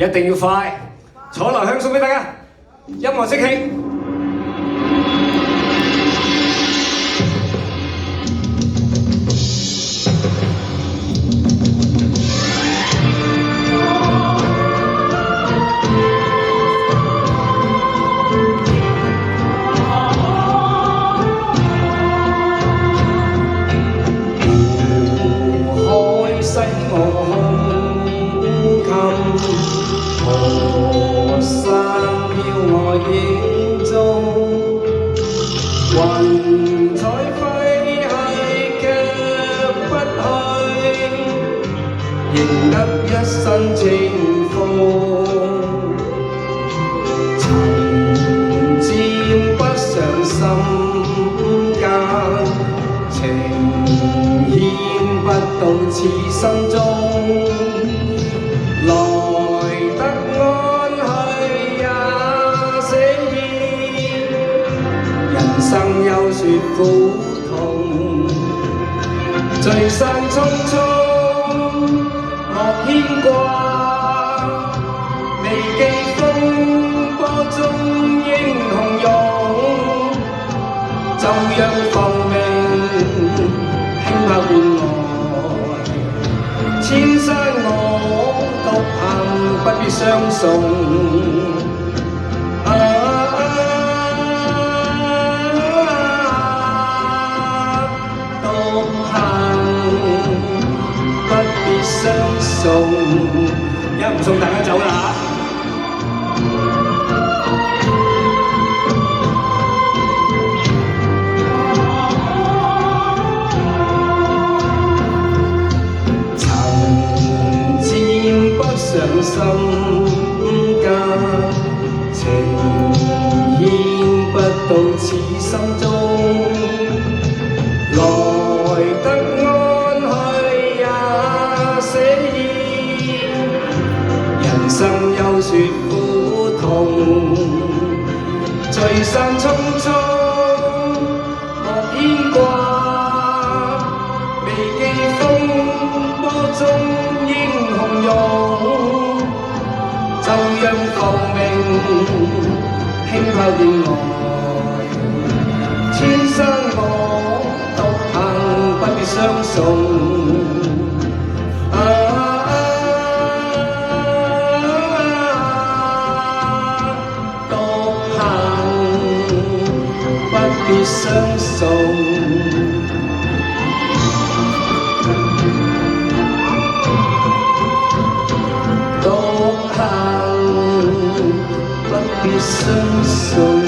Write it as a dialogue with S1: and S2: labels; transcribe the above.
S1: 一定要快，楚留香送俾大家，音樂即興。河山飄我影蹤，雲彩揮去卻不去，仍得一身清風。沉漸不上心間，情牽不到此心中。來得安去也寫意，人生有說苦痛，聚散匆匆莫牽掛，未記風波中英雄勇，就讓浮名輕拍換來，千山我獨行不必相送，獨行不必相送，一唔送大家走啦上心間，情牽不到此心中，來得安去也寫意，人生有說苦痛，聚散匆匆莫牽掛，未記風波中英雄勇，就讓浮名輕拋電來，千山我獨行不必相送，獨行不必相送。不必相送。